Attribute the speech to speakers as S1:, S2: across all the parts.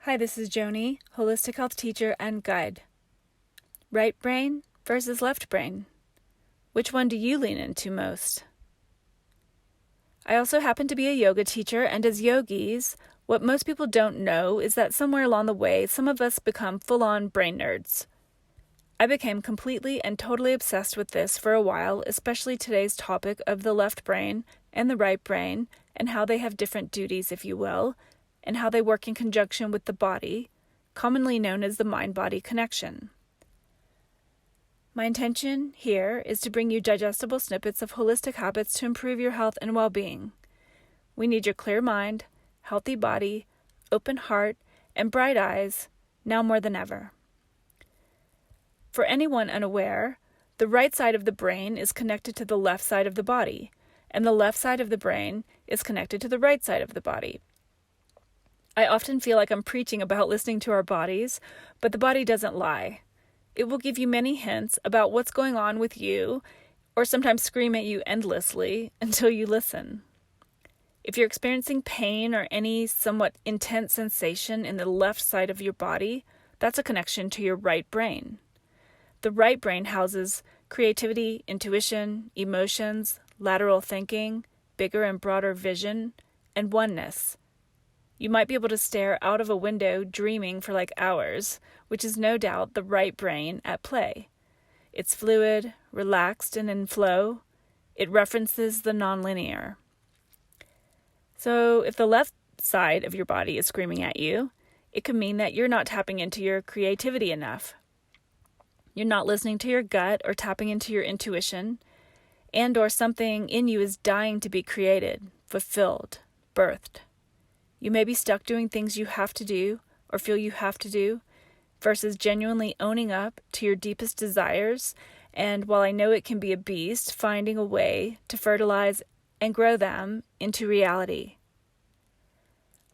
S1: Hi, this is Joni, holistic health teacher and guide. Right brain versus left brain. Which one do you lean into most? I also happen to be a yoga teacher, and as yogis, what most people don't know is that somewhere along the way, some of us become full-on brain nerds. I became completely and totally obsessed with this for a while, especially today's topic of the left brain and the right brain, and how they have different duties, if you will, and how they work in conjunction with the body, commonly known as the mind-body connection. My intention here is to bring you digestible snippets of holistic habits to improve your health and well-being. We need your clear mind, healthy body, open heart, and bright eyes, now more than ever. For anyone unaware, the right side of the brain is connected to the left side of the body, and the left side of the brain is connected to the right side of the body. I often feel like I'm preaching about listening to our bodies, but the body doesn't lie. It will give you many hints about what's going on with you, or sometimes scream at you endlessly until you listen. If you're experiencing pain or any somewhat intense sensation in the left side of your body, that's a connection to your right brain. The right brain houses creativity, intuition, emotions, lateral thinking, bigger and broader vision, and oneness. You might be able to stare out of a window dreaming for like hours, which is no doubt the right brain at play. It's fluid, relaxed, and in flow. It references the nonlinear. So if the left side of your body is screaming at you, it could mean that you're not tapping into your creativity enough. You're not listening to your gut or tapping into your intuition, and or something in you is dying to be created, fulfilled, birthed. You may be stuck doing things you have to do or feel you have to do versus genuinely owning up to your deepest desires, and while I know it can be a beast, finding a way to fertilize and grow them into reality.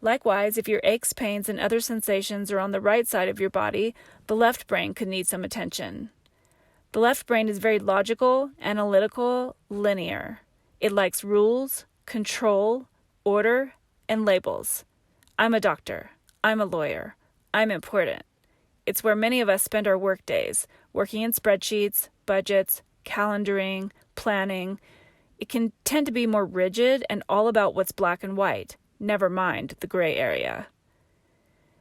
S1: Likewise, if your aches, pains, and other sensations are on the right side of your body, the left brain could need some attention. The left brain is very logical, analytical, linear. It likes rules, control, order, and labels. I'm a doctor. I'm a lawyer. I'm important. It's where many of us spend our work days, working in spreadsheets, budgets, calendaring, planning. It can tend to be more rigid and all about what's black and white, never mind the gray area.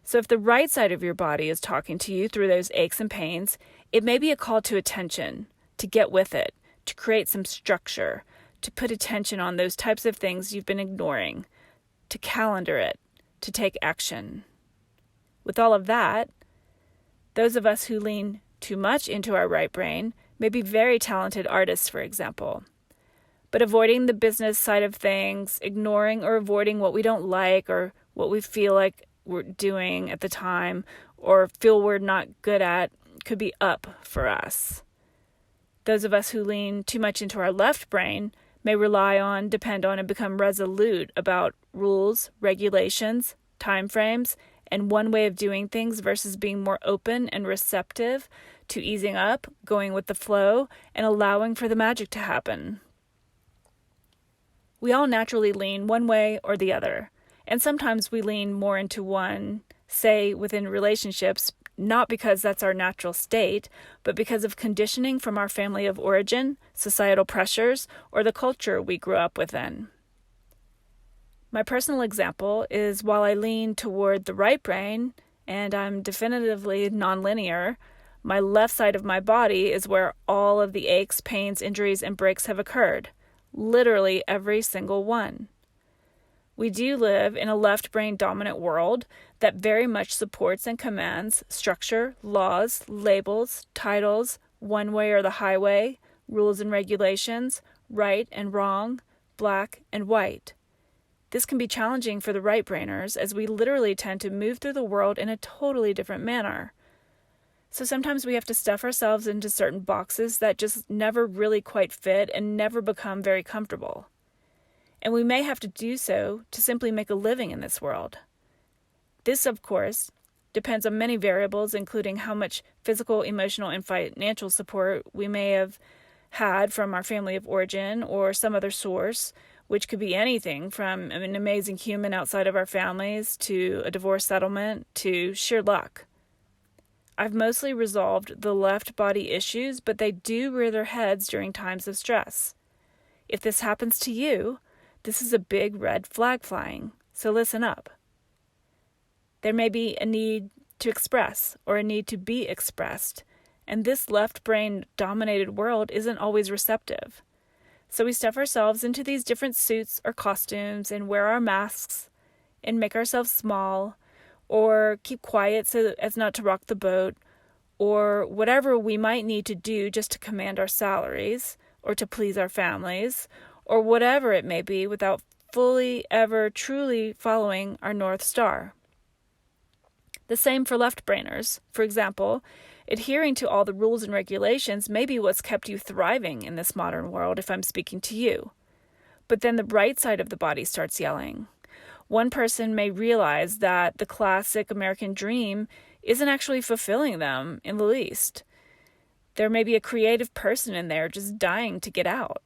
S1: So if the right side of your body is talking to you through those aches and pains, it may be a call to attention, to get with it, to create some structure, to put attention on those types of things you've been ignoring, to calendar it, to take action. With all of that, those of us who lean too much into our right brain may be very talented artists, for example. But avoiding the business side of things, ignoring or avoiding what we don't like or what we feel like we're doing at the time or feel we're not good at could be up for us. Those of us who lean too much into our left brain may rely on, depend on, and become resolute about rules, regulations, timeframes, and one way of doing things versus being more open and receptive to easing up, going with the flow, and allowing for the magic to happen. We all naturally lean one way or the other, and sometimes we lean more into one, say within relationships, not because that's our natural state, but because of conditioning from our family of origin, societal pressures, or the culture we grew up within. My personal example is while I lean toward the right brain, and I'm definitively nonlinear, my left side of my body is where all of the aches, pains, injuries, and breaks have occurred. Literally every single one. We do live in a left brain dominant world that very much supports and commands structure, laws, labels, titles, one way or the highway, rules and regulations, right and wrong, black and white. This can be challenging for the right brainers as we literally tend to move through the world in a totally different manner. So sometimes we have to stuff ourselves into certain boxes that just never really quite fit and never become very comfortable. And we may have to do so to simply make a living in this world. This, of course, depends on many variables, including how much physical, emotional, and financial support we may have had from our family of origin or some other source, which could be anything from an amazing human outside of our families to a divorce settlement to sheer luck. I've mostly resolved the left body issues, but they do rear their heads during times of stress. If this happens to you, this is a big red flag flying, so listen up. There may be a need to express or a need to be expressed, and this left brain-dominated world isn't always receptive. So we stuff ourselves into these different suits or costumes and wear our masks and make ourselves small or keep quiet so as not to rock the boat or whatever we might need to do just to command our salaries or to please our families or whatever it may be without fully ever truly following our North Star. The same for left-brainers. For example, adhering to all the rules and regulations may be what's kept you thriving in this modern world if I'm speaking to you. But then the right side of the body starts yelling. One person may realize that the classic American dream isn't actually fulfilling them in the least. There may be a creative person in there just dying to get out.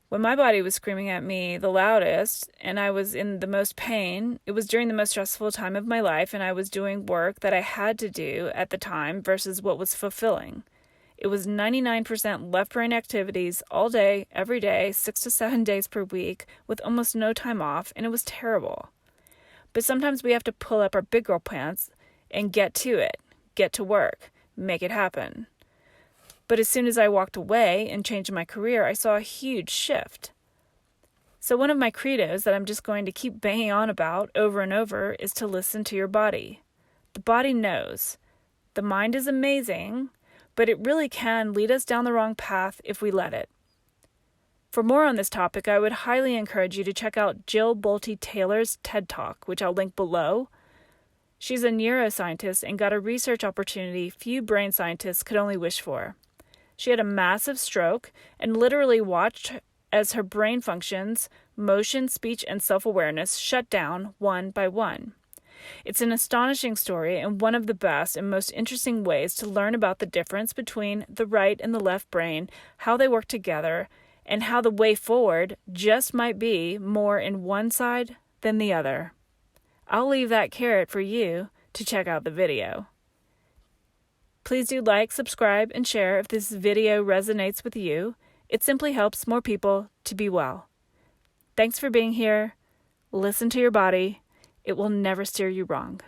S1: When my body was screaming at me the loudest and I was in the most pain, it was during the most stressful time of my life and I was doing work that I had to do at the time versus what was fulfilling. It was 99% left brain activities all day, every day, 6 to 7 days per week with almost no time off, and it was terrible. But sometimes we have to pull up our big girl pants and get to it, get to work, make it happen. But as soon as I walked away and changed my career, I saw a huge shift. So one of my credos that I'm just going to keep banging on about over and over is to listen to your body. The body knows. The mind is amazing, but it really can lead us down the wrong path if we let it. For more on this topic, I would highly encourage you to check out Jill Bolte Taylor's TED Talk, which I'll link below. She's a neuroscientist and got a research opportunity few brain scientists could only wish for. She had a massive stroke and literally watched as her brain functions, motion, speech, and self-awareness shut down one by one. It's an astonishing story and one of the best and most interesting ways to learn about the difference between the right and the left brain, how they work together, and how the way forward just might be more in one side than the other. I'll leave that carrot for you to check out the video. Please do like, subscribe, and share if this video resonates with you. It simply helps more people to be well. Thanks for being here. Listen to your body. It will never steer you wrong.